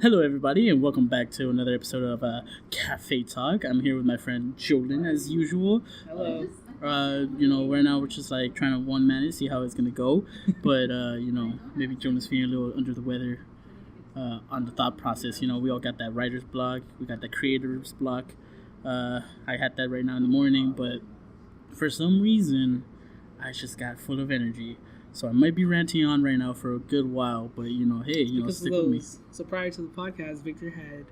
Hello, everybody, and welcome back to another episode of CafeTalk. I'm here with my friend Jolin, as usual. Hello. Right now we're just like trying to one-man it, see how it's gonna go. But maybe Jolin's feeling a little under the weather on the thought process. You know, we all got that writer's block, we got that creator's block. I had that right now in the morning, but for some reason, I just got full of energy. So I might be ranting on right now for a good while, but stick with me. So prior to the podcast, Victor had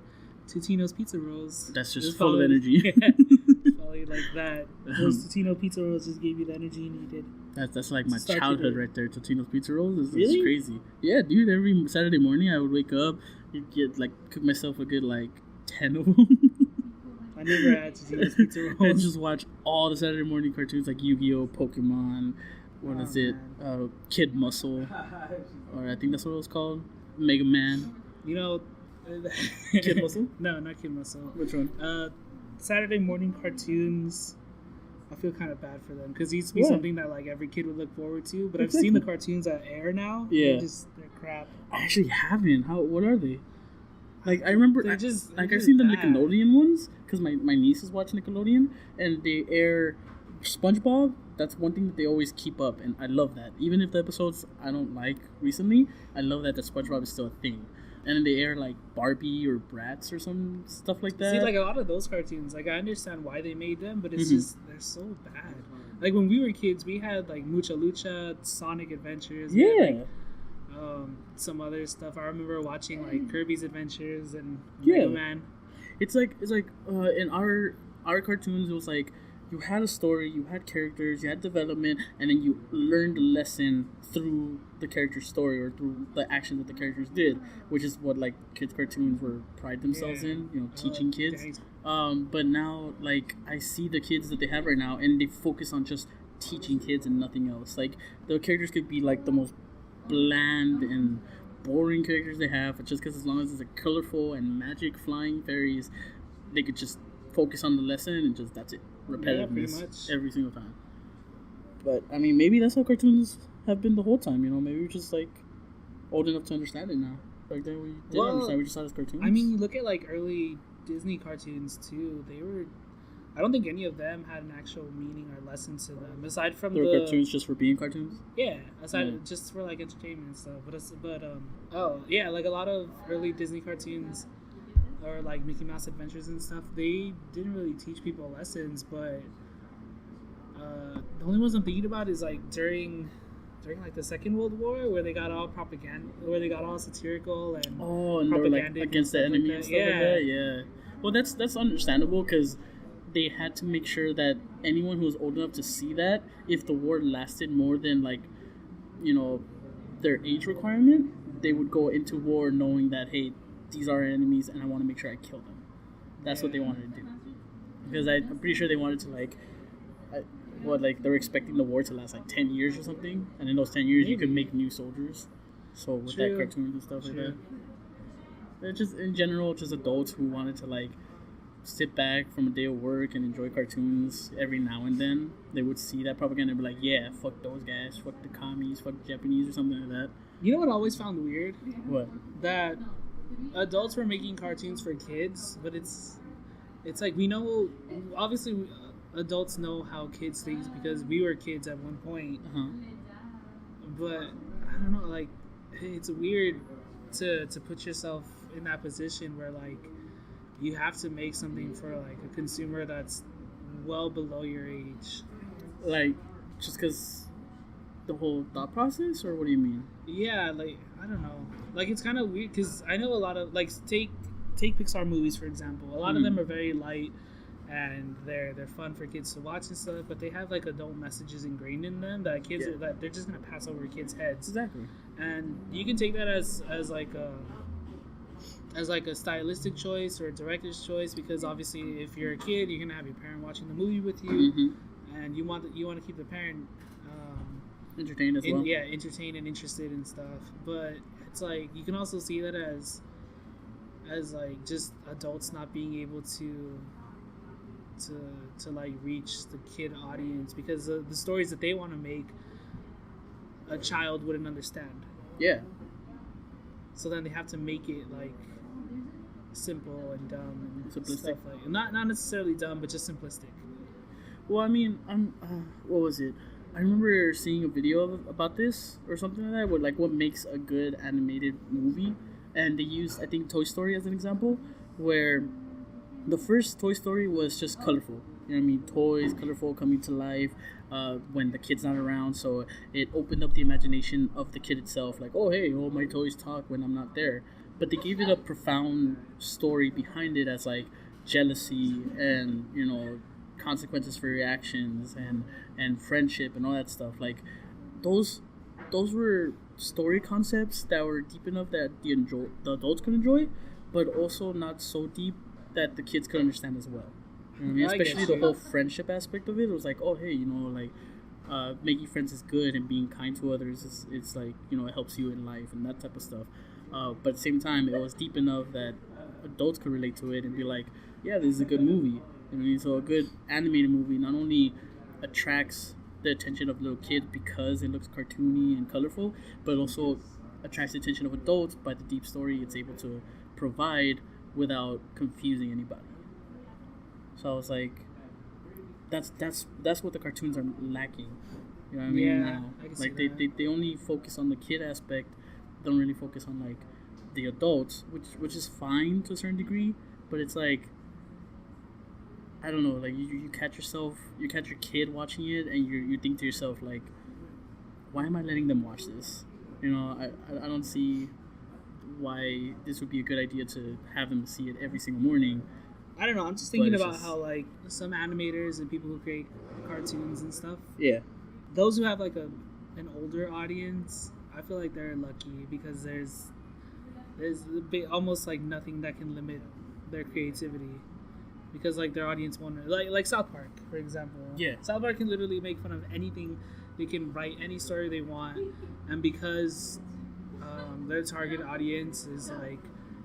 Totino's pizza rolls. That's just full of energy. Probably like that. Those Totino pizza rolls just gave you the energy you needed. That's like my childhood right there. Totino's pizza rolls is really crazy. Yeah, dude. Every Saturday morning, I would wake up, cook myself a good 10 of them. I never had Totino's pizza rolls. And just watch all the Saturday morning cartoons like Yu-Gi-Oh, Pokemon. Kid Muscle, or I think that's what it was called, Mega Man. You know, Kid Muscle? No, not Kid Muscle. Which one? Saturday morning cartoons. I feel kind of bad for them because it used to be something that every kid would look forward to. But I've seen the cartoons that air now. Yeah, they're crap. I actually haven't. What are they? I remember I've seen the Nickelodeon ones because my niece is watching Nickelodeon and they air SpongeBob. That's one thing that they always keep up, and I love that. Even if the episodes I don't like recently, I love that the SpongeBob is still a thing. And then they air Barbie or Bratz or some stuff like that. See, a lot of those cartoons, I understand why they made them, but it's just they're so bad. When we were kids, we had Mucha Lucha, Sonic Adventures. Yeah. Some other stuff. I remember watching Kirby's Adventures and Mega Man. It's in our cartoons, it was you had a story, you had characters, you had development, and then you learned a lesson through the character's story or through the action that the characters did, which is what kids' cartoons were pride themselves in, teaching kids. But now, I see the kids that they have right now, and they focus on just teaching kids and nothing else. The characters could be the most bland and boring characters they have, but just because as long as it's colorful and magic flying fairies, they could just focus on the lesson and just that's it. Repetitiveness every single time. But I mean, maybe that's how cartoons have been the whole time. Maybe we're just old enough to understand it now. Then we didn't understand. We just saw it as cartoons. I mean, you look at early Disney cartoons too. They were. I don't think any of them had an actual meaning or lesson to them aside from they were cartoons just for being cartoons. Yeah, just for entertainment and stuff. A lot of early Disney cartoons. Or Mickey Mouse Adventures and stuff, they didn't really teach people lessons, but the only ones I'm thinking about is during the Second World War, where they got all propaganda, where they got all satirical and and they were against the enemy and stuff like that. Yeah. Well, that's understandable because they had to make sure that anyone who was old enough to see that, if the war lasted more than their age requirement, they would go into war knowing that, hey, these are our enemies, and I want to make sure I kill them. That's what they wanted to do. Because I'm pretty sure they wanted to, they were expecting the war to last 10 years or something, and in those 10 years you could make new soldiers. So with that cartoons and stuff like that. They're just, in general, just adults who wanted to, sit back from a day of work and enjoy cartoons every now and then. They would see that propaganda and be yeah, fuck those guys, fuck the commies, fuck the Japanese or something like that. You know what I always found weird? What? That adults were making cartoons for kids, but it's we know, obviously adults know how kids think because we were kids at one point. But I don't know, it's weird to put yourself in that position where you have to make something for a consumer that's well below your age. Just because the whole thought process, or what do you mean? Yeah, I don't know. It's kind of weird because I know a lot of take Pixar movies for example. A lot of them are very light and they're fun for kids to watch and stuff, but they have adult messages ingrained in them that kids that they're just gonna pass over kids' heads. Exactly. And you can take that as a stylistic choice or a director's choice because obviously if you're a kid, you're gonna have your parent watching the movie with you, and you want to keep the parent entertained as well. Yeah, entertained and interested in stuff. But it's you can also see that as just adults not being able to reach the kid audience because the stories that they want to make, a child wouldn't understand. Yeah. so then they have to make it like simple and dumb and Simplistic. stuff like not necessarily dumb, but just simplistic. Well, I mean, what was it? I remember seeing a video about this or something like that, with like what makes a good animated movie, and they used, I think, Toy Story as an example, where the first Toy Story was just colorful. You know what I mean? Toys, colorful, coming to life when the kid's not around. So it opened up the imagination of the kid itself. Like, oh, hey, all my toys talk when I'm not there. But they gave it a profound story behind it, as like jealousy and, you know, consequences for your actions and friendship and all that stuff. Like those were story concepts that were deep enough that the adults could enjoy, but also not so deep that the kids could understand as well. You know what I mean? Especially the whole friendship aspect of it. It was like, oh, hey, you know, like making friends is good, and being kind to others is, it's like, you know, it helps you in life and that type of stuff. But at the same time, it was deep enough that adults could relate to it and be like, yeah, this is a good movie. You know what I mean? So a good animated movie not only attracts the attention of little kids because it looks cartoony and colorful, but also attracts the attention of adults by the deep story it's able to provide without confusing anybody. So I was like, that's what the cartoons are lacking. You know what I mean? Yeah, now, I can see like that. they only focus on the kid aspect, don't really focus on like the adults, which is fine to a certain degree, but it's like, I don't know, like you catch your kid watching it, and you think to yourself like, why am I letting them watch this? You know, I don't see why this would be a good idea to have them see it every single morning. I don't know. I'm just thinking about how like some animators and people who create cartoons and stuff. Yeah. Those who have like an older audience, I feel like they're lucky because there's almost like nothing that can limit their creativity, because like their audience want to like South Park, for example. Yeah. South Park can literally make fun of anything. They can write any story they want, and because their target audience is like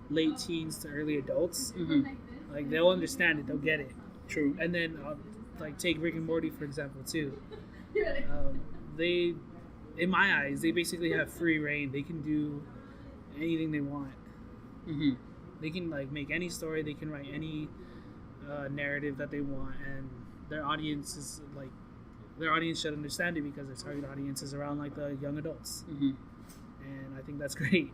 late teens to early adults, like they'll understand it, they'll get it. True. And then like take Rick and Morty for example too. They, in my eyes, they basically have free reign. They can do anything they want. They can like make any story. They can write any narrative that they want, and their audience is like, their audience should understand it because their target audience is around like the young adults. And I think that's great.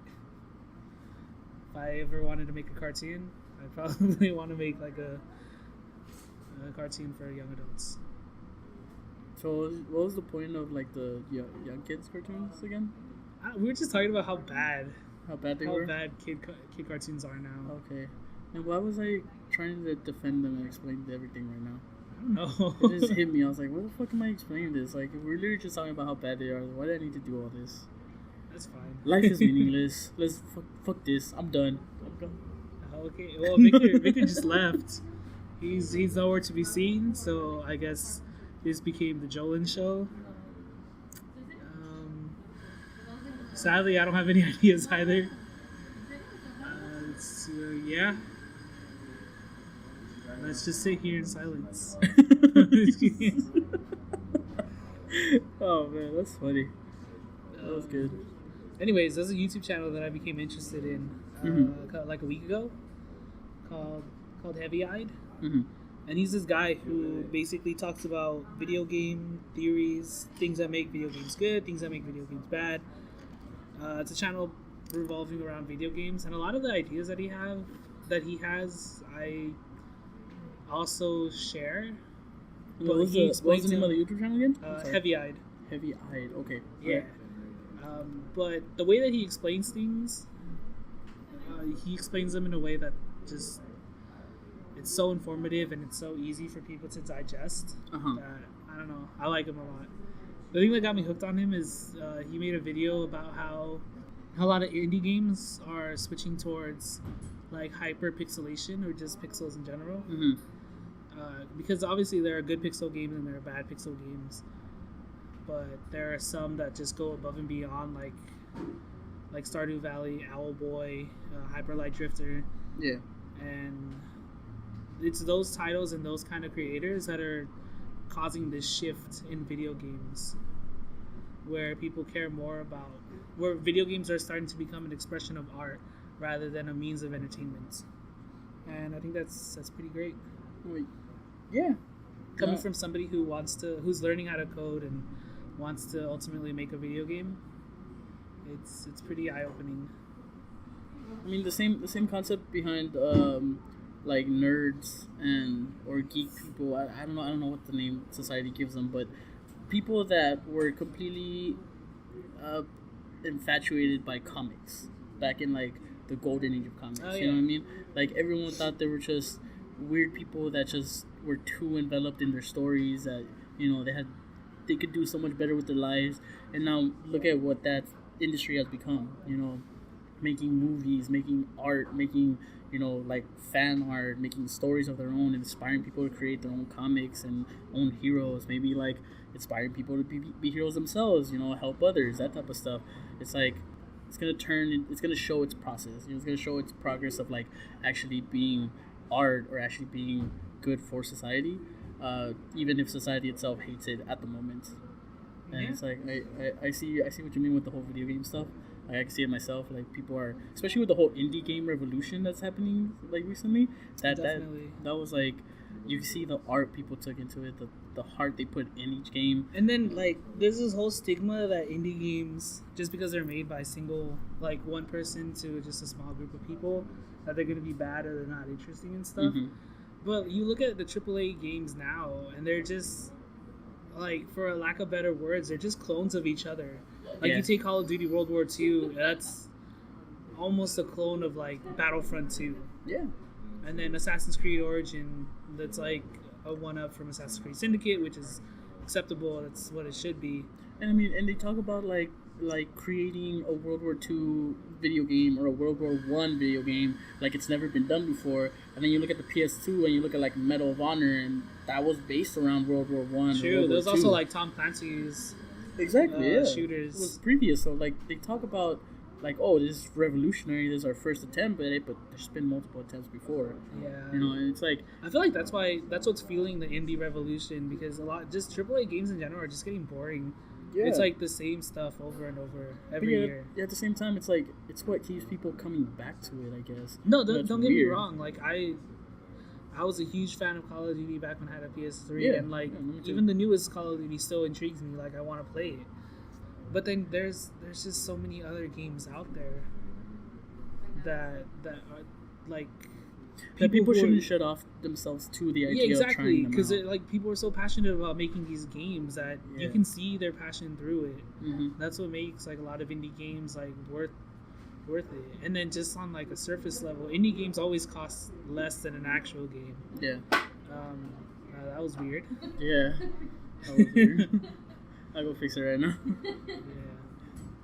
If I ever wanted to make a cartoon, I'd probably want to make like a cartoon for young adults. So what was the point of like the young kids cartoons again? We were just talking about how bad They were? bad kid cartoons are now. Okay. And why was I trying to defend them and explain everything right now? I don't know. It just hit me. I was like, what the fuck am I explaining this? Like, we're literally just talking about how bad they are. Why do I need to do all this? That's fine. Life is meaningless. Let's fuck this. I'm done. Okay. Well, Victor just left. He's nowhere to be seen. So I guess this became the Jolin show. Sadly, I don't have any ideas either. Yeah. Let's just sit here in silence. Oh man, that's funny. That was good. Anyways, there's a YouTube channel that I became interested in like a week ago called Heavy Eyed. And he's this guy who basically talks about video game theories, things that make video games good, things that make video games bad. It's a channel revolving around video games, and a lot of the ideas that he has, I also share. What was the name of the YouTube channel again? Heavy Eyed. Heavy Eyed. Okay. Yeah. But the way that he explains things, he explains them in a way that just, it's so informative and it's so easy for people to digest that, I don't know, I like him a lot. The thing that got me hooked on him is he made a video about how a lot of indie games are switching towards like hyper pixelation or just pixels in general. Because obviously there are good pixel games and there are bad pixel games, but there are some that just go above and beyond, like Stardew Valley, Owlboy, Hyper Light Drifter. Yeah. And it's those titles and those kind of creators that are causing this shift in video games, where people care more about where video games are starting to become an expression of art rather than a means of entertainment. And I think that's pretty great. Yeah. Coming from somebody who's learning how to code and wants to ultimately make a video game, it's pretty eye opening. I mean, the same concept behind like nerds or geek people. I don't know what the name society gives them, but people that were completely infatuated by comics back in like the golden age of comics. Oh, yeah. You know what I mean? Like everyone thought they were just weird people that just were too enveloped in their stories that they could do so much better with their lives. And now look at what that industry has become. Making movies, making art, making like fan art, making stories of their own, inspiring people to create their own comics and own heroes, maybe like inspiring people to be heroes themselves, help others, that type of stuff. It's like it's gonna show its process, it's gonna show its progress of like actually being art or actually being good for society, even if society itself hates it at the moment. And it's like I see what you mean with the whole video game stuff. I can see it myself. Like people are, especially with the whole indie game revolution that's happening like recently. That was like, you can see the art people took into it, the heart they put in each game. And then like there's this whole stigma that indie games, just because they're made by one person to just a small group of people, that they're gonna be bad or they're not interesting and stuff. Mm-hmm. But you look at the AAA games now, and they're just like, for a lack of better words, they're just clones of each other. Like, you take Call of Duty World War II, that's almost a clone of, like, Battlefront 2. Yeah. And then Assassin's Creed Origin, that's, like, a one-up from Assassin's Creed Syndicate, which is acceptable. That's what it should be. And, I mean, and they talk about, like creating a World War II video game or a World War I video game like it's never been done before. And then you look at the PS2 and you look at, like, Medal of Honor, and that was based around World War I. True. There was also, like, Tom Clancy's... Exactly, shooters. It was previous, so like they talk about like, oh, this is revolutionary, this is our first attempt at it, but there's been multiple attempts before. Yeah. And it's like, I feel like that's what's fueling the indie revolution, because just AAA games in general are just getting boring. Yeah. It's like the same stuff over and over every year. Yeah, at the same time, it's like it's what keeps people coming back to it, I guess. No, don't get me wrong. Like I was a huge fan of Call of Duty back when I had a PS3, and like even the newest Call of Duty still intrigues me. Like I want to play it, but then there's just so many other games out there that are like people shouldn't shut off themselves to the idea. Yeah, exactly, because like people are so passionate about making these games that you can see their passion through it. Mm-hmm. That's what makes like a lot of indie games like worth it. And then just on like a surface level, indie games always cost less than an actual game. Yeah. That was weird. Yeah. That was weird. I'll go fix it right now. Yeah.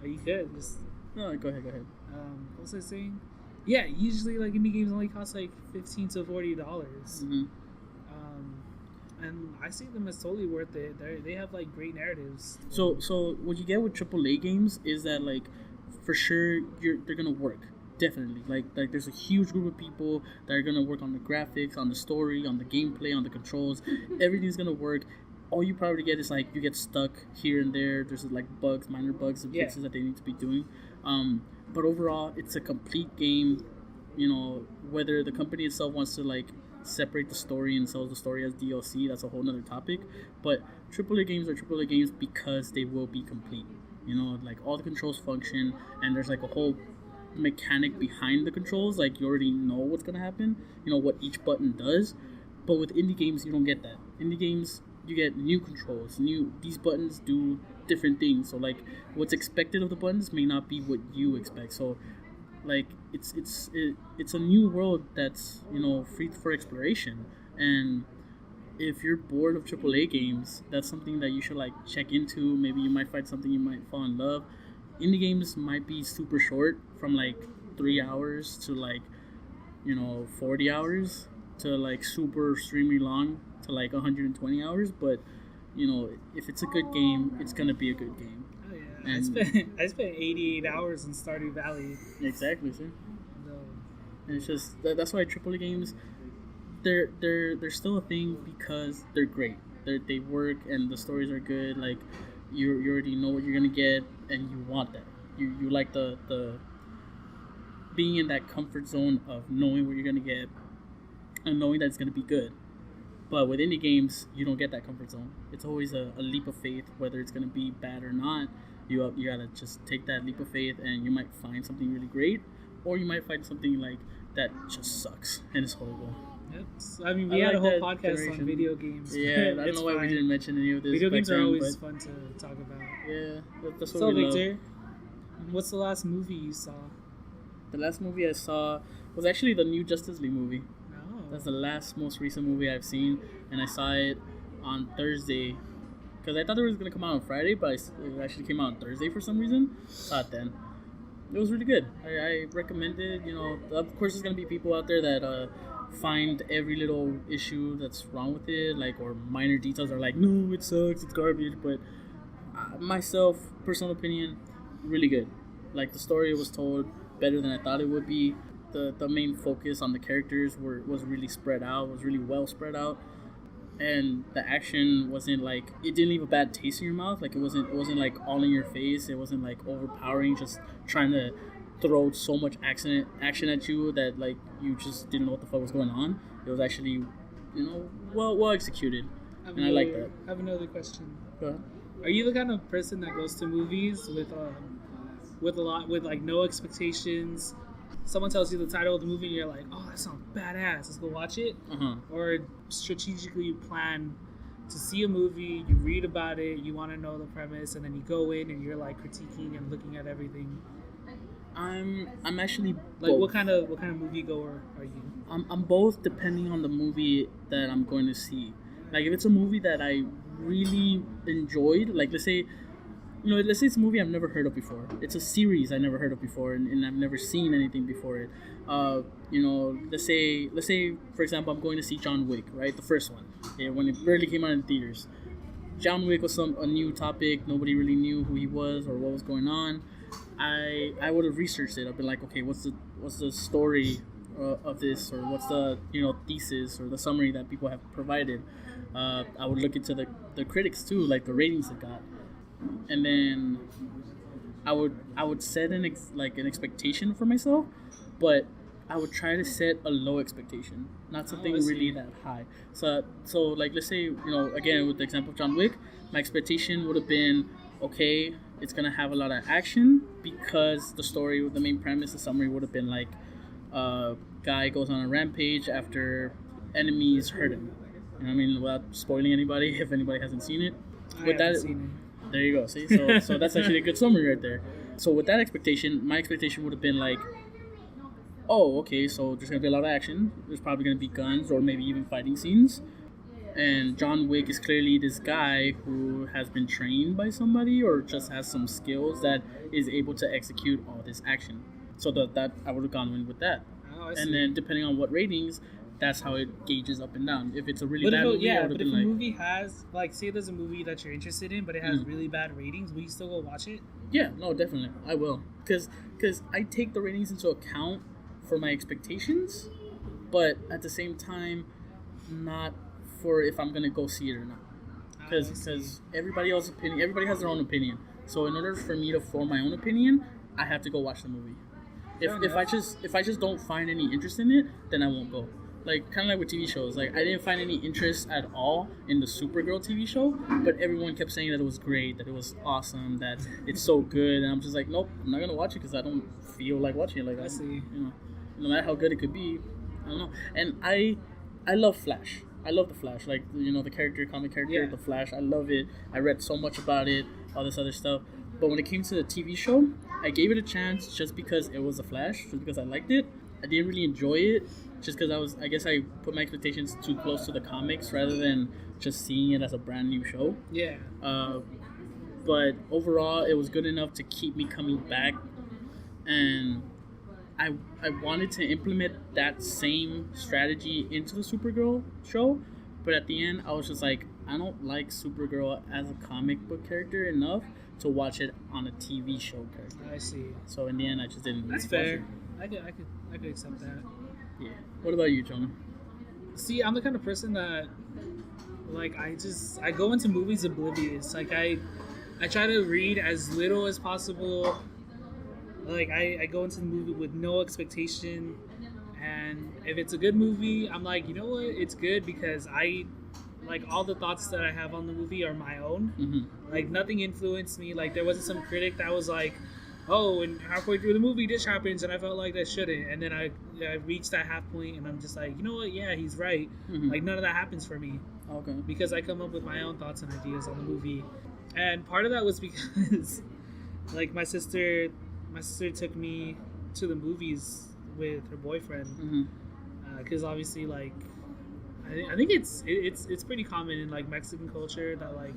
Oh, you could just. No, go ahead. What was I saying? Yeah, usually like indie games only cost like $15 to $40. Mm-hmm. And I see them as totally worth it. They have like great narratives. So what you get with AAA games is that like, for sure, they're gonna work, definitely. Like there's a huge group of people that are gonna work on the graphics, on the story, on the gameplay, on the controls. Everything's gonna work. All you probably get is like you get stuck here and there. There's like minor bugs and fixes that they need to be doing. But overall, it's a complete game. Whether the company itself wants to like separate the story and sell the story as DLC, that's a whole nother topic. But AAA games are AAA games because they will be complete. Like all the controls function, and there's like a whole mechanic behind the controls. Like you already know what's gonna happen, what each button does. But with indie games, you don't get that. Indie games, you get new controls. These buttons do different things. So like what's expected of the buttons may not be what you expect. So like it's a new world that's free for exploration. And if you're bored of AAA games, that's something that you should like check into. Maybe you might find something you might fall in love. Indie games might be super short, from like 3 hours to like 40 hours to like super extremely long to like 120 hours. But if it's a good game, it's gonna be a good game. Oh yeah, I spent 88 hours in Stardew Valley. Exactly, sir. No. And it's just that's why AAA games, they're still a thing because they're great. They work and the stories are good. Like you already know what you're gonna get and you want that. you like the being in that comfort zone of knowing what you're gonna get and knowing that it's gonna be good. But with indie games, you don't get that comfort zone. It's always a leap of faith, whether it's gonna be bad or not. You gotta just take that leap of faith, and you might find something really great, or you might find something like that just sucks and it's horrible. Yep. I mean, we had a whole podcast on video games. Yeah, I don't know why we didn't mention any of this. Video games are always fun to talk about. Yeah, that's what so, we Victor, love. What's the last movie you saw? The last movie I saw was actually the new Justice League movie. Oh. That's the most recent movie I've seen, and I saw it on Thursday. Because I thought it was going to come out on Friday, but it actually came out on Thursday for some reason. Saw it then. It was really good. I recommend it. You know, of course, there's going to be people out there that find every little issue that's wrong with it, like, or minor details are like, no, it sucks, it's garbage. But myself, personal opinion, really good. Like, the story was told better than I thought it would be. The main focus on the characters was really spread out, was really well spread out. And the action wasn't like, it didn't leave a bad taste in your mouth. Like, it wasn't like all in your face. It wasn't like overpowering, just trying to throw so much action at you that like you just didn't know what the fuck was going on. It was actually, you know, well executed, and I like that. I have another question. Go ahead. Are you the kind of person that goes to movies with like no expectations? Someone tells you the title of the movie and you're like, oh, that sounds badass, let's go watch it? Or strategically you plan to see a movie, you read about it, you want to know the premise, and then you go in and you're like critiquing and looking at everything? I'm actually like both. what kind of movie goer are you? I'm both, depending on the movie that I'm going to see. Like, if it's a movie that I really enjoyed, like let's say it's a movie I've never heard of before. It's a series I never heard of before, and I've never seen anything before it. Let's say for example, I'm going to see John Wick, right? The first one, when it barely came out in theaters. John Wick was a new topic. Nobody really knew who he was or what was going on. I would have researched it. I've been like, okay, what's the story of this, or what's the thesis or the summary that people have provided. I would look into the critics too, like the ratings it got. And then I would set an expectation for myself, but I would try to set a low expectation, not something really that high. So like, let's say, again with the example of John Wick, my expectation would have been, okay, it's gonna have a lot of action, because the story, the main premise, the summary would have been like, guy goes on a rampage after enemies hurt him. You know what I mean? Without spoiling anybody, if anybody hasn't seen it. Seen it. There you go. See, so that's actually a good summary right there. So with that expectation, my expectation would have been like, oh, okay, so there's gonna be a lot of action. There's probably gonna be guns or maybe even fighting scenes. And John Wick is clearly this guy who has been trained by somebody or just has some skills that is able to execute all this action. So that I would have gone in with that. Oh, I see. And then depending on what ratings, that's how it gauges up and down. If it's a really bad movie, but if a movie has, like, say there's a movie that you're interested in, but it has really bad ratings, will you still go watch it? Yeah, no, definitely, I will, because I take the ratings into account for my expectations, but at the same time, not for if I'm gonna go see it or not, because everybody has their own opinion. So in order for me to form my own opinion, I have to go watch the movie. If I just don't find any interest in it, then I won't go. Like, kind of like with TV shows. Like, I didn't find any interest at all in the Supergirl TV show, but everyone kept saying that it was great, that it was awesome, that it's so good, and I'm just like, nope, I'm not gonna watch it because I don't feel like watching it. Like, I see. No matter how good it could be, I don't know. And I love Flash. I love the Flash. Like, the comic character, the Flash. I love it. I read so much about it, all this other stuff. But when it came to the TV show, I gave it a chance just because it was the Flash, just because I liked it. I didn't really enjoy it, just because I guess I put my expectations too close to the comics rather than just seeing it as a brand new show. Yeah. But overall, it was good enough to keep me coming back, and I wanted to implement that same strategy into the Supergirl show, but at the end, I was just like, I don't like Supergirl as a comic book character enough to watch it on a TV show character. I see. So in the end, I just didn't. That's fair. I could accept that. Yeah. What about you, Jonah? See, I'm the kind of person that, like, I go into movies oblivious. Like, I try to read as little as possible Like I go into the movie with no expectation, and if it's a good movie, I'm like, you know what, it's good because I like all the thoughts that I have on the movie are my own. Mm-hmm. Like nothing influenced me. Like there wasn't some critic that was like, oh, and halfway through the movie this happens, and I felt like that shouldn't. And then I reached that half point, and I'm just like, you know what? Yeah, he's right. Mm-hmm. Like none of that happens for me. Okay. Because I come up with my own thoughts and ideas on the movie, and part of that was because, like my sister took me to the movies with her boyfriend, because obviously like I think it's pretty common in like Mexican culture that like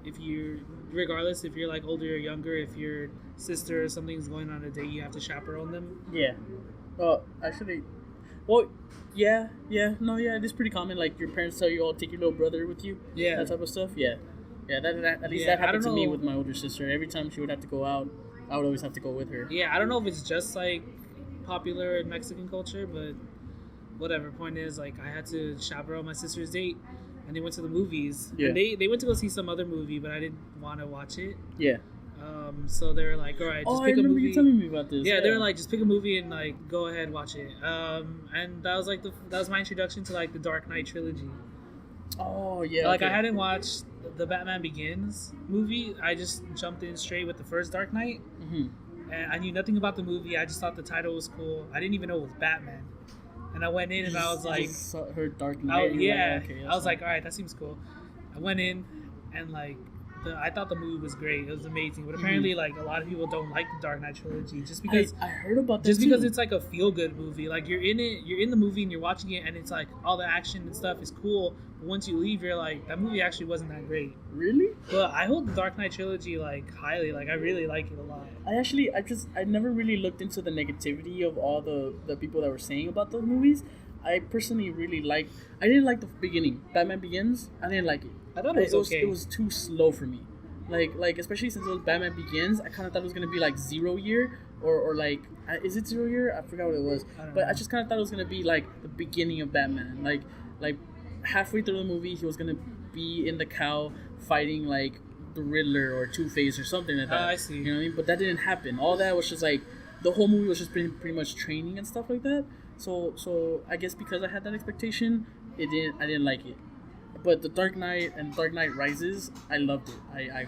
if you're regardless if you're like older or younger, if your sister or something's going on a date, you have to chaperone them. Yeah. Actually, well, yeah, no, yeah, it is pretty common. Like your parents tell you, "Oh, take your little brother with you." Yeah. That type of stuff. Yeah. That at least Yeah, that happened I to don't me know. with my older sister. Every time she would have to go out, I would always have to go with her. Yeah, I don't know if it's just like popular in Mexican culture, but whatever. Point is, like, I had to chaperone my sister's date, and they went to the movies. Yeah. And they went to go see some other movie, but I didn't want to watch it. Yeah. So they were like, all right, just I pick a remember movie. you telling me about this. Yeah, they were like, just pick a movie and like go ahead watch it. And that was like that was my introduction to like the Dark Knight trilogy. Oh yeah. Like okay. I hadn't watched the Batman Begins movie. I just jumped in straight with the first Dark Knight. And I knew nothing about the movie. I just thought the title was cool. I didn't even know it was Batman. And I went in and I was like, her Dark Knight. yeah. Like, okay, I was like, all right, that seems cool. I went in and like I thought the movie was great. It was amazing. But apparently, like a lot of people don't like the Dark Knight trilogy just because I heard about that just too. because it's like a feel good movie. Like you're in it, you're in the movie and you're watching it, and it's like all the action and stuff is cool. But once you leave, you're like, that movie actually wasn't that great. Really? But I hold the Dark Knight trilogy like highly. Like I really like it a lot. I never really looked into the negativity of all the people that were saying about those movies. I personally really I didn't like the beginning. Batman Begins, I didn't like it. I thought it was okay. It was too slow for me. Like especially since it was Batman Begins, I kind of thought it was gonna be like 0 year or like is it 0 year? I forgot what it was. But I just kind of thought it was gonna be like the beginning of Batman. Like halfway through the movie, he was gonna be in the cow fighting like the Riddler or Two-Face or something like that. I see. You know what I mean? But that didn't happen. All that was just like the whole movie was just pretty much training and stuff like that. So I guess because I had that expectation, I didn't like it. But the Dark Knight and Dark Knight Rises, I loved it. I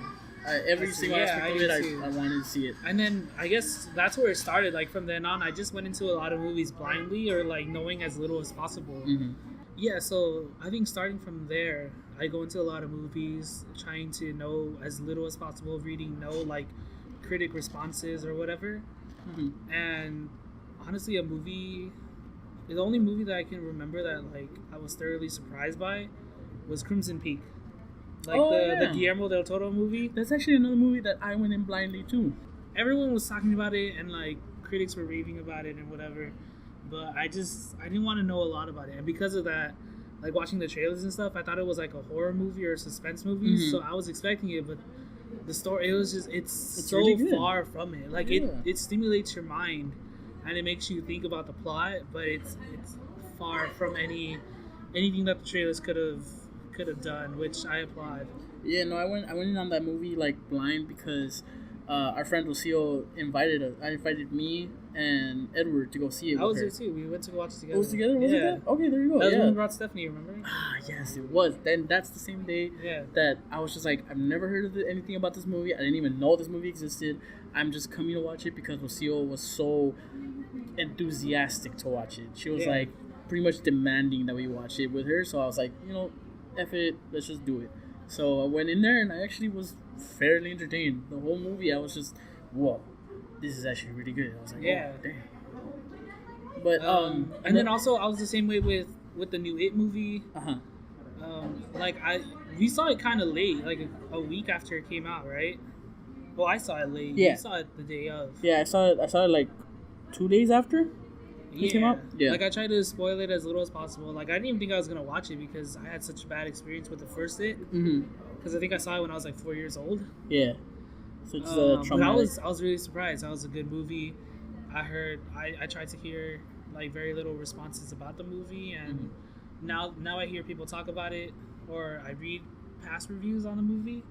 every single aspect of it, I wanted to see it. And then I guess that's where it started. Like from then on, I just went into a lot of movies blindly or like knowing as little as possible. Yeah, so I think starting from there, I go into a lot of movies trying to know as little as possible, reading no like critic responses or whatever. And honestly, the only movie that I can remember that like I was thoroughly surprised by was Crimson Peak. Like the Guillermo del Toro movie. That's actually another movie that I went in blindly too. Everyone was talking about it and like critics were raving about it and whatever. But I didn't want to know a lot about it. And because of that, like watching the trailers and stuff, I thought it was like a horror movie or a suspense movie. So I was expecting it, but the story, it's so really far from it. Like it stimulates your mind and it makes you think about the plot, but it's far from anything that the trailers could have done, which I applaud. Yeah, no, I went in on that movie like blind because our friend Lucio invited me and Edward to go see it. I was there too. We went to watch it together. Was together? Was it? Okay, there you go. That was when we brought Stephanie, remember? Ah, yes, it was. Then that's the same day that I was just like, I've never heard of anything about this movie. I didn't even know this movie existed. I'm just coming to watch it because Lucio was so enthusiastic to watch it. She was like pretty much demanding that we watch it with her. So I was like, F it, let's just do it. So I went in there and I actually was fairly entertained. The whole movie, I was just, whoa, this is actually really good. I was like, oh, dang. But and then also I was the same way with the new It movie. Like we saw it kind of late, like a week after it came out, right? Well, I saw it late. Yeah. You saw it the day of. Yeah, I saw it like 2 days after it came out. Yeah. Like I tried to spoil it as little as possible. Like I didn't even think I was gonna watch it because I had such a bad experience with the first It. Because I think I saw it when I was like 4 years old. Yeah. So it's but I was really surprised. That was a good movie. I tried to hear like very little responses about the movie, and now I hear people talk about it, or I read past reviews on the movie,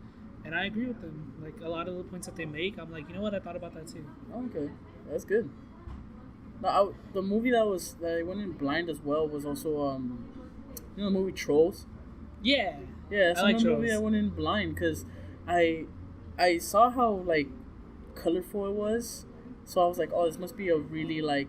And I agree with them. Like a lot of the points that they make, I'm like, you know what? I thought about that too. Okay, that's good. No, the movie that I went in blind as well was also the movie Trolls. Yeah. Yeah, that's like another movie Trolls. I went in blind because I saw how like colorful it was, so I was like, oh, this must be a really like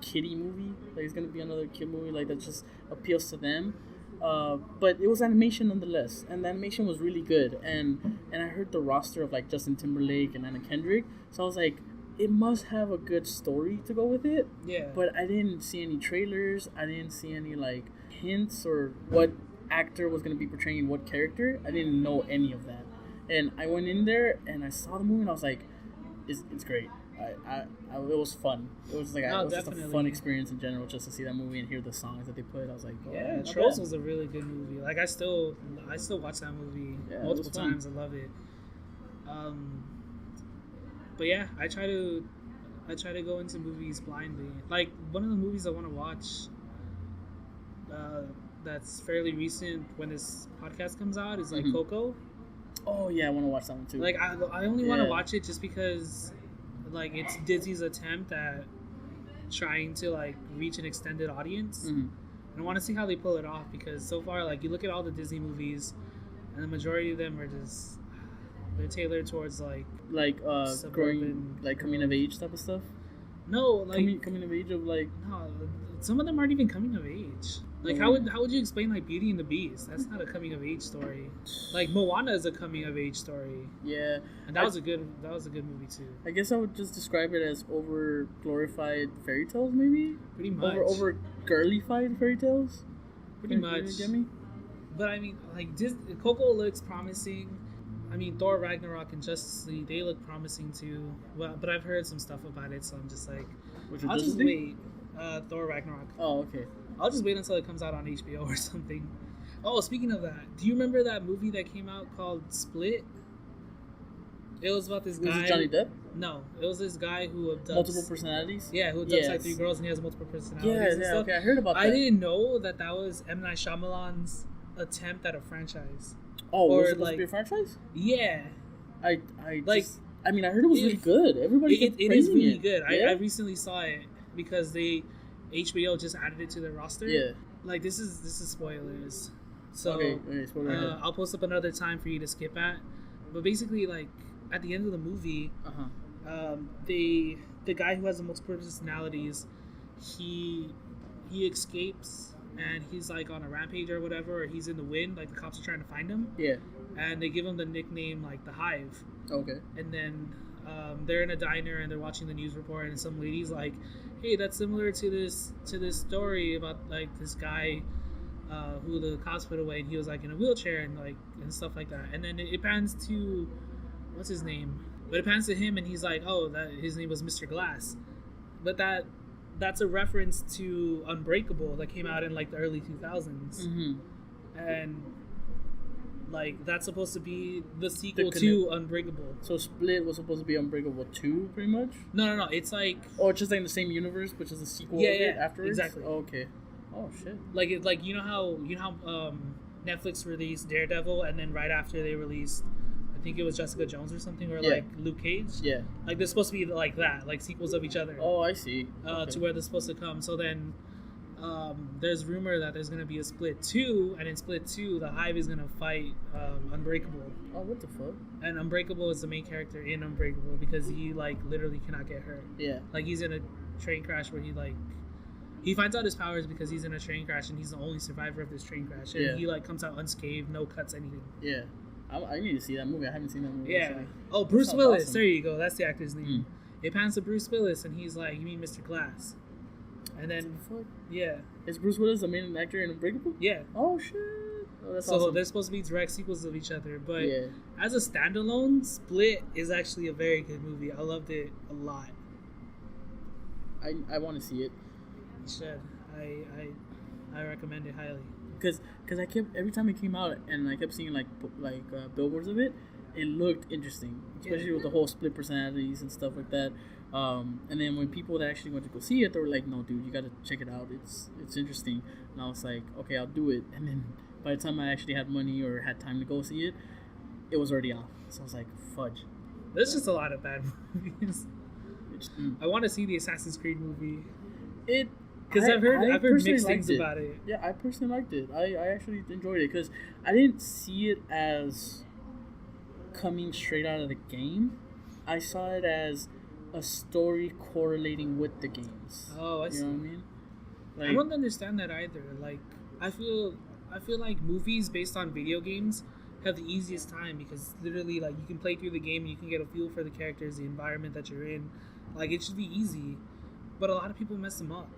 kiddie movie. Like it's gonna be another kid movie like that just appeals to them. But it was animation nonetheless, and the animation was really good. And I heard the roster of like Justin Timberlake and Anna Kendrick, so I was like, it must have a good story to go with it. Yeah. But I didn't see any trailers. I didn't see any like hints or what actor was gonna be portraying what character. I didn't know any of that. And I went in there and I saw the movie and I was like, it's great. It was fun. It was like it was just a fun experience in general, just to see that movie and hear the songs that they put. I was like, oh, yeah, Trolls was a really good movie. Like I still watch that movie multiple times. I love it. But yeah, I try to go into movies blindly. Like one of the movies I want to watch, that's fairly recent when this podcast comes out is like Coco. Oh yeah, I want to watch that one too. Like I only want to watch it just because, like, it's Disney's attempt at trying to like reach an extended audience, and I want to see how they pull it off because so far, like, you look at all the Disney movies, and the majority of them are just they're tailored towards like growing, like coming of age type of stuff. No, like coming of age of like no, some of them aren't even coming of age. Like how would you explain like Beauty and the Beast? That's not a coming of age story. Like Moana is a coming of age story. Yeah, and that was a good movie too. I guess I would just describe it as over glorified fairy tales, maybe. Pretty much over girlified fairy tales. Pretty much. You get me? But I mean, like Coco looks promising. I mean, Thor Ragnarok and Justice League, they look promising too. Well, but I've heard some stuff about it, so I'm just like, I'll just wait. Thor Ragnarok. Oh, okay. I'll just wait until it comes out on HBO or something. Oh, speaking of that, do you remember that movie that came out called Split? It was about this guy. Was it Johnny Depp? No, it was this guy who abducts multiple personalities. Yeah, who abducts like 3 girls and he has multiple personalities. Yeah, okay, I heard about that. I didn't know that was M. Night Shyamalan's attempt at a franchise. Oh, was it supposed to be a franchise? Yeah. I mean, I heard it was really good. Everybody it is really good. Yeah? I recently saw it because HBO just added it to their roster. Yeah. Like this is spoilers. So okay, spoiler I'll post up another time for you to skip at. But basically, like at the end of the movie, the guy who has the multiple personalities, he escapes and he's like on a rampage or whatever, or he's in the wind, like the cops are trying to find him. Yeah. And they give him the nickname like the Hive. Okay. And then they're in a diner and they're watching the news report and some lady's like, hey, that's similar to this story about like this guy who the cops put away and he was like in a wheelchair and like and stuff like that. And then it pans to what's his name? But it pans to him and he's like, oh, that his name was Mr. Glass. But that's a reference to Unbreakable that came out in like the early 2000s. And like that's supposed to be the sequel to Unbreakable. So Split was supposed to be Unbreakable 2, pretty much? No. It's like it's just like in the same universe, which is a sequel. Afterwards. Exactly. Oh, okay. Oh shit. Like you know how Netflix released Daredevil and then right after they released, I think it was Jessica Jones or something, or like Luke Cage. Yeah. Like they're supposed to be like that, like sequels of each other. Oh, I see. To where they're supposed to come. So then. There's rumor that there's gonna be a Split 2, and in Split 2, the Hive is gonna fight Unbreakable. Oh, what the fuck? And Unbreakable is the main character in Unbreakable because he like literally cannot get hurt. Yeah. Like he's in a train crash where he finds out his powers because he's in a train crash and he's the only survivor of this train crash, and he like comes out unscathed, no cuts, anything. Yeah. I need to see that movie. I haven't seen that movie. Yeah. Actually. Oh, Bruce Willis. Awesome. There you go. That's the actor's name. It pans to Bruce Willis, and he's like, "You mean Mr. Glass?" And then, is Bruce Willis the main actor in Unbreakable? Yeah. Oh shit. Oh, that's awesome. They're supposed to be direct sequels of each other, but as a standalone, Split is actually a very good movie. I loved it a lot. I want to see it. You should. I recommend it highly. Because I kept every time it came out and I kept seeing like billboards of it. It looked interesting, especially with the whole split personalities and stuff like that. And then when people that actually went to go see it, they were like, "No, dude, you got to check it out. It's interesting." And I was like, "Okay, I'll do it." And then by the time I actually had money or had time to go see it, it was already off. So I was like, fudge. There's just a lot of bad movies. I want to see the Assassin's Creed movie. Because I've heard mixed things about it. Yeah, I personally liked it. I actually enjoyed it because I didn't see it as coming straight out of the game. I saw it as a story correlating with the games. Oh, I see. You know what I mean? Like, I don't understand that either. Like, I feel like movies based on video games have the easiest time because literally, like, you can play through the game and you can get a feel for the characters, the environment that you're in. Like, it should be easy, but a lot of people mess them up.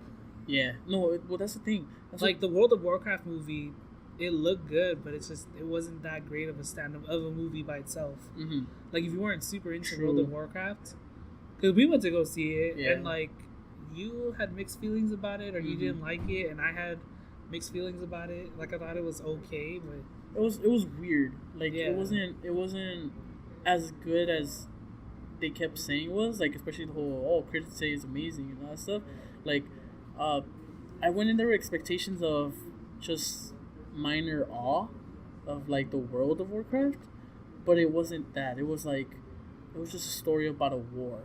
Yeah, no. Well, that's the thing. That's like the World of Warcraft movie, it looked good, but it wasn't that great of a movie by itself. Mm-hmm. Like, if you weren't super into World of Warcraft, because we went to go see it, and like you had mixed feelings about it, or you didn't like it, and I had mixed feelings about it. Like, I thought it was okay, but it was weird. Like, it wasn't as good as they kept saying it was. Like, especially the whole critics say it's amazing and all that stuff. Like, I went in there with expectations of just minor awe of like the world of Warcraft, but it wasn't that. It was just a story about a war,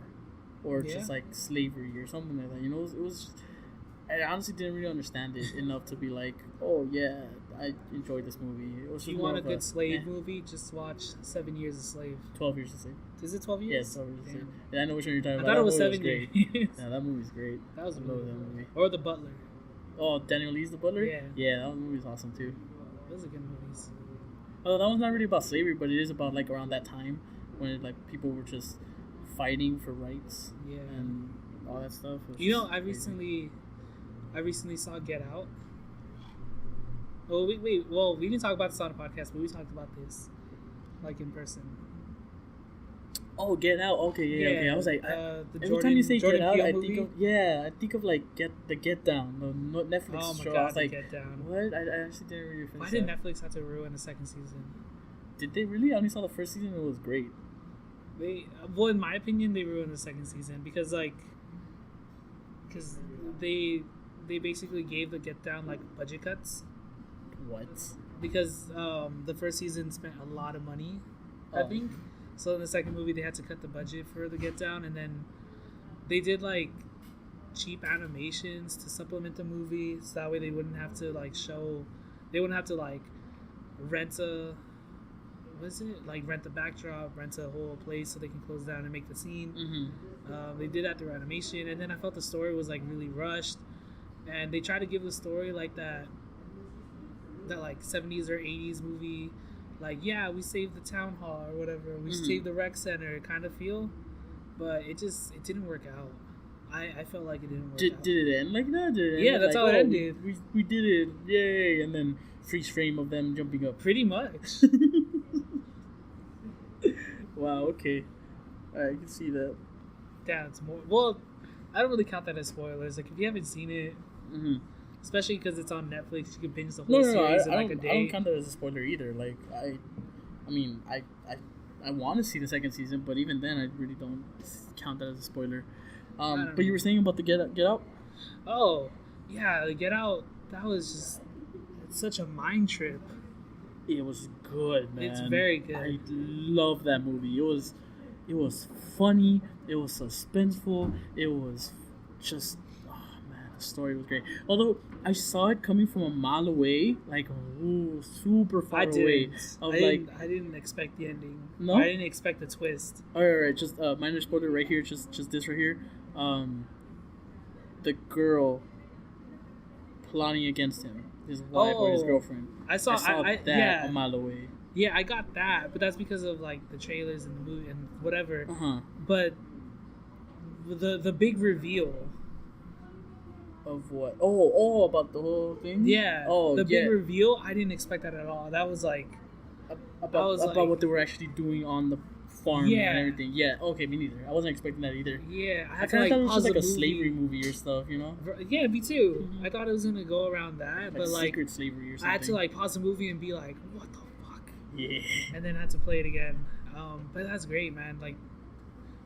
or just like slavery or something like that. You know, it was. I honestly didn't really understand it enough to be like, oh yeah, I enjoyed this movie. It was. If you want a good slave movie, just watch 7 Years a Slave. 12 Years a Slave. Is it 12 years? Yeah, 12 Years a Slave. Yeah, I know which one you're talking about. I thought it was 7 years. Yeah, that movie's great. That was a love that movie. Or The Butler. Oh, Daniel Lee's The Butler? Yeah. Yeah, that movie's awesome too. Those are good movies. Oh, that one's not really about slavery, but it is about like around that time when like people were just fighting for rights. Yeah. And all that stuff. You know, I recently saw Get Out. Oh, wait. Well, we didn't talk about this on a podcast, but we talked about this, like, in person. Oh, Get Out. Okay, yeah. Okay. I was like, every time you say Jordan Get Out, Peele I movie? think of like the Get Down, the Netflix Oh my show. God, I was like, Get Down. what? I actually didn't really finish. Why did Netflix have to ruin the second season? Did they really? I only saw the first season. It was great. Well, in my opinion, they ruined the second season because they basically gave the Get Down like budget cuts. What? Because the first season spent a lot of money, I think. So in the second movie, they had to cut the budget for the Get Down, and then they did like cheap animations to supplement the movie, so that way they wouldn't have to like rent a rent the backdrop, rent a whole place so they can close down and make the scene. Mm-hmm. They did that through animation, and then I felt the story was like really rushed, and they tried to give the story like that like 70s or 80s movie, like, yeah, we saved the town hall or whatever, we saved the rec center kind of feel, but it didn't work out. I felt like it didn't work out. Did it end like that? Yeah, that's how it ended. We did it, yay, and then freeze frame of them jumping up. Pretty much. Wow, okay. Alright, I can see that. Yeah, it's more... Well, I don't really count that as spoilers. Like, if you haven't seen it, especially because it's on Netflix, you can binge the whole series in like a day. I don't count that as a spoiler either. Like, I want to see the second season, but even then, I really don't count that as a spoiler. But you were saying about the Get Out? Oh, yeah, the Get Out, that was just such a mind trip. It was good, man. It's very good. I love that movie. It was funny. It was suspenseful. It was just, oh man, the story was great. Although I saw it coming from a mile away, like super far away. I didn't expect the ending. No, I didn't expect the twist. All right. Just minor spoiler right here. Just this right here. The girl plotting against him, his wife or his girlfriend. I saw that a mile away. Yeah, I got that, but that's because of like the trailers and the movie and whatever. But the big reveal of what? Oh, about the whole thing. Yeah. The big reveal. I didn't expect that at all. That was like about what they were actually doing on the farm and everything. Yeah. Okay, me neither. I wasn't expecting that either. Yeah, I kind of thought it was just like a slavery movie or stuff, you know? Yeah, me too. I thought it was gonna go around that, but like secret slavery or something. I had to like pause the movie and be like, "What the fuck?" Yeah. And then I had to play it again. But that's great, man. Like,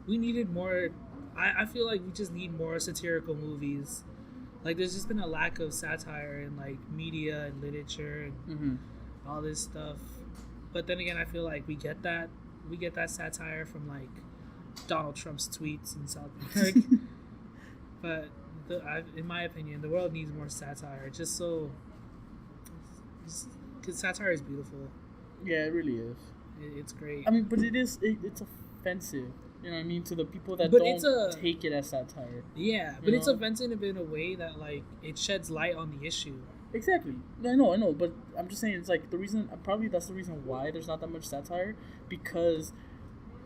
we needed more. I feel like we just need more satirical movies. Like, there's just been a lack of satire in like media and literature and all this stuff. But then again, I feel like we get that satire from like Donald Trump's tweets in South Park. But in my opinion, the world needs more satire, just because satire is beautiful. Yeah, it really is. It's great. I mean, but it's offensive. You know what I mean? To the people that take it as satire. Yeah, but it's offensive in a way that like it sheds light on the issue. Exactly. I know, but I'm just saying it's like the reason. Probably that's the reason why there's not that much satire, because,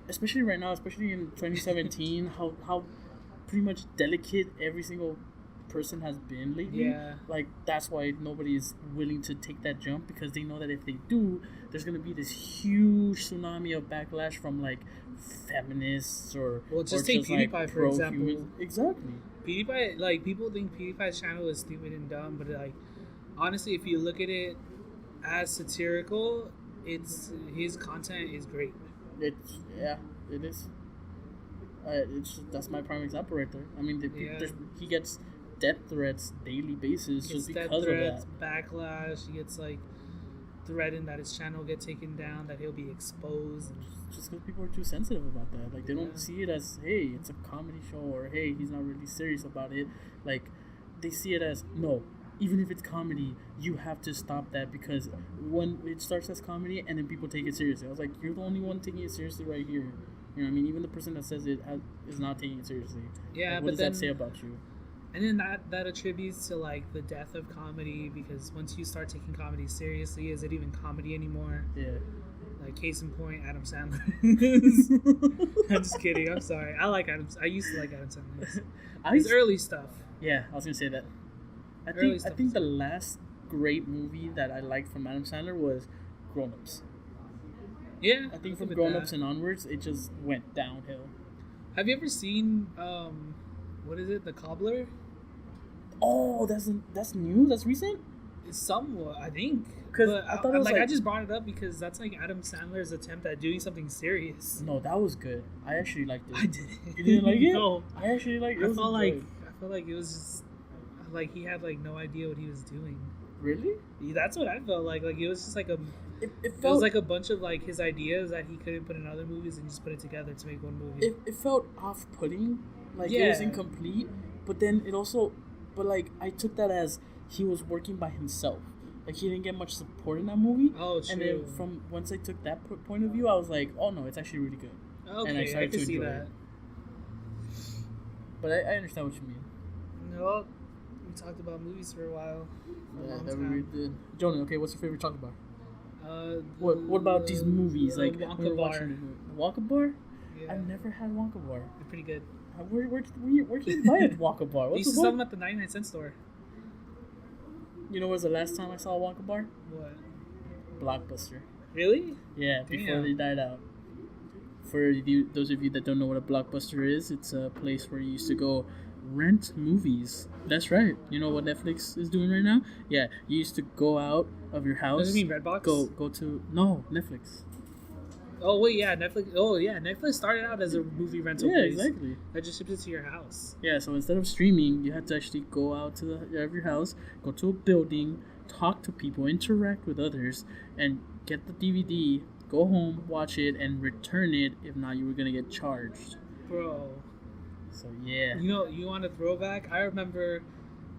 especially right now, especially in 2017, how pretty much delicate every single person has been lately. Yeah. Like that's why nobody is willing to take that jump, because they know that if they do, there's gonna be this huge tsunami of backlash from like feminists or take PewDiePie like, for example. Exactly. PewDiePie, like people think PewDiePie's channel is stupid and dumb, but like honestly, if you look at it as satirical, his content is great. It is. That's my prime example right there. I mean, he gets death threats daily basis just because of that. Backlash. He gets like threatened that his channel get taken down, that he'll be exposed. Just because people are too sensitive about that. Like they don't see it as, hey, it's a comedy show, or hey, he's not really serious about it. Like they see it as, no, even if it's comedy, you have to stop that, because when it starts as comedy and then people take it seriously. I was like, you're the only one taking it seriously right here. You know what I mean? Even the person that says it is not taking it seriously. Yeah, like, what does that say about you? And then that attributes to like the death of comedy, because once you start taking comedy seriously, is it even comedy anymore? Yeah. Like case in point, Adam Sandler. I'm just kidding. I'm sorry. I used to like Adam Sandler. His early stuff. Yeah, I was gonna say that. I think the last great movie that I liked from Adam Sandler was Grown Ups. Yeah, I think from Grown Ups and onwards, it just went downhill. Have you ever seen what is it, The Cobbler? Oh, that's new. That's recent. It's somewhat, I think. Because I thought it was I just brought it up because that's like Adam Sandler's attempt at doing something serious. No, that was good. I actually liked it. I did. You didn't like it? No, I actually liked it. I felt like it was just like he had like no idea what he was doing. Really? That's what I felt like. Like it was just like it was like a bunch of like his ideas that he couldn't put in other movies and just put it together to make one movie. It felt off-putting. Like it was incomplete. But then it also, I took that as he was working by himself. Like he didn't get much support in that movie. Oh, true. And then from once I took that point of view, I was like, oh no, it's actually really good. Okay, and I started to see enjoy that. it. But I understand what you mean. No, we talked about movies for a while. Yeah, that we really did. Jonah, okay, what's your favorite chocolate bar? What about these movies? Like Wonka Bar. Wonka Bar? Yeah. I've never had Wonka Bar. They're pretty good. Where can you buy a Wonka Bar? They used to sell them at the 99-cent store. You know, when's the last time I saw a Wonka Bar? What? Blockbuster. Really? Yeah, before they died out. For those of you that don't know what a Blockbuster is, it's a place where you used to go rent movies. That's right. You know what Netflix is doing right now? Yeah, you used to go out of your house. Does it mean Redbox? Go to Netflix. Oh wait, yeah, Netflix. Oh yeah, Netflix started out as a movie rental place. Yeah, exactly. That just shipped it to your house. Yeah, so instead of streaming, you had to actually go out to your house, go to a building, talk to people, interact with others, and get the DVD. Go home, watch it, and return it. If not, you were gonna get charged. Bro. So yeah. You want a throwback? I remember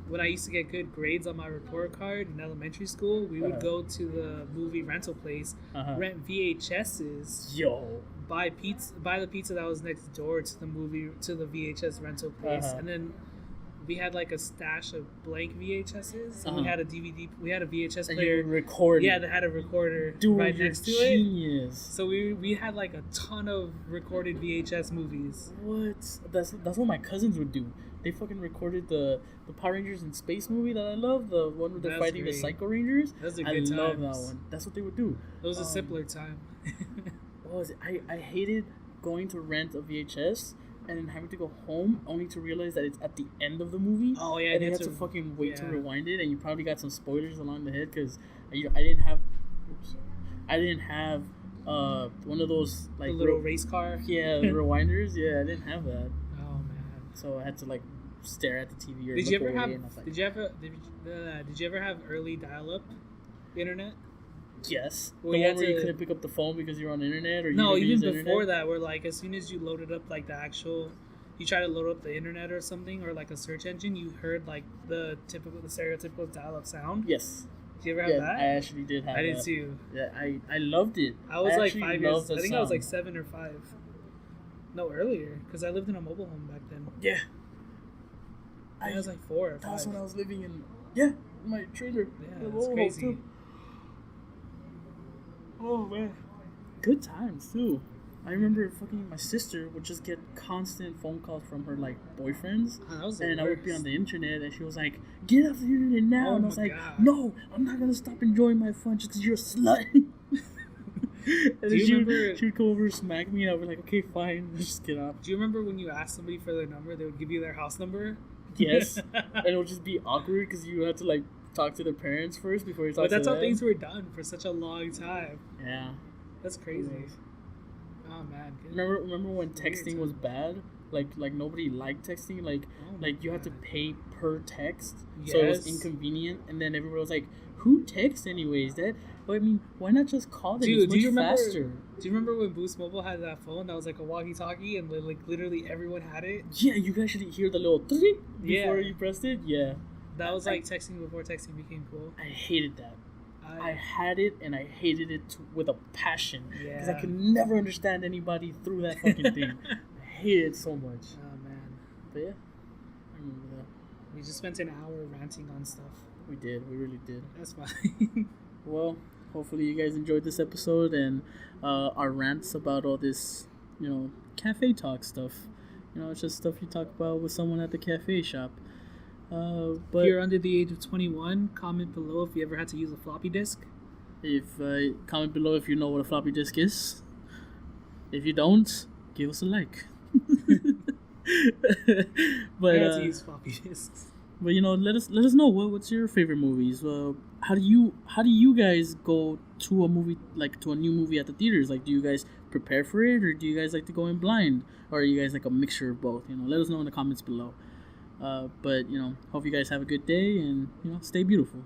when I used to get good grades on my report card in elementary school, we would go to the movie rental place, rent VHSs. Yo. Buy the pizza that was next door to the VHS rental place, and then we had like a stash of blank VHSs. And we had a DVD. We had a VHS player. Recording. Yeah, that had a recorder right next to it. So we had like a ton of recorded VHS movies. What? That's what my cousins would do. They fucking recorded the Power Rangers in Space movie that I love. The one where they're fighting the Psycho Rangers. That's a good time. I love that one. That's what they would do. It was a simpler time. What was it? I hated going to rent a VHS and then having to go home only to realize that it's at the end of the movie. Oh yeah, and you have to fucking wait to rewind it, and you probably got some spoilers along the head because I didn't have one of those like the little race car. Yeah, rewinders. Yeah, I didn't have that. Oh man. So I had to like stare at the TV or Did you ever have early dial-up internet? Yes. Well, The you one had where you to- couldn't pick up the phone because you're on the internet, or you No, didn't even use the before internet? that, where like as soon as you loaded up like the actual, you try to load up the internet or something or like a search engine, you heard like the stereotypical dial-up sound. Yes. Did you ever have that? I actually did have I did that. too. Yeah, I loved it. I was like actually 5 loved years. the I think I was sound. like 7 or 5. No, earlier, because I lived in a mobile home back then. Yeah. I was like 4 or 5. That's when I was living in. Yeah, my trailer. Yeah, The it's Volvo, crazy. too. Oh man, good times too. I remember fucking my sister would just get constant phone calls from her like boyfriends, That was the and I would be worst. on the internet, and she was like, "Get off the internet now!" Oh and I was my like, God. "No, I'm not gonna stop enjoying my fun just because you're a slut." And then you remember- she would come over and smack me, and I would be like, "Okay, fine, just get off." Do you remember when you asked somebody for their number, they would give you their house number? Yes, and it would just be awkward because you had to like talk to their parents first before you talk But that's to how them. things were done for such a long time. Yeah. That's crazy. Oh man. Good. Remember when Weird texting time. was bad? Like nobody liked texting. Like Oh my you had to God. pay per text, so it was Yes. inconvenient. And then everybody was like, "Who texts anyways?" Well, I mean, why not just call them? Dude, It's do you much remember? faster. Do you remember when Boost Mobile had that phone that was like a walkie-talkie and like literally everyone had it? Yeah, you could actually hear the little before Yeah. you pressed it. Yeah, That was like texting before texting became cool. I hated that. I had it and I hated it with a passion because I Yeah. could never understand anybody through that fucking thing. I hated it so much. Oh man, But yeah, I remember that. we just spent an hour ranting on stuff. We did. We really did. That's fine. Well, hopefully you guys enjoyed this episode and our rants about all this, cafe talk stuff. It's just stuff you talk about with someone at the cafe shop. But If you're under the age of 21, comment below if you ever had to use a floppy disk. if comment below if you know what a floppy disk is. If you don't, give us a like. But I had to use floppy disks. But let us know what's your favorite movies. How do you guys go to a movie, like to a new movie at the theaters? Like, do you guys prepare for it, or do you guys like to go in blind, or are you guys like a mixture of both? Let us know in the comments below. But hope you guys have a good day and stay beautiful.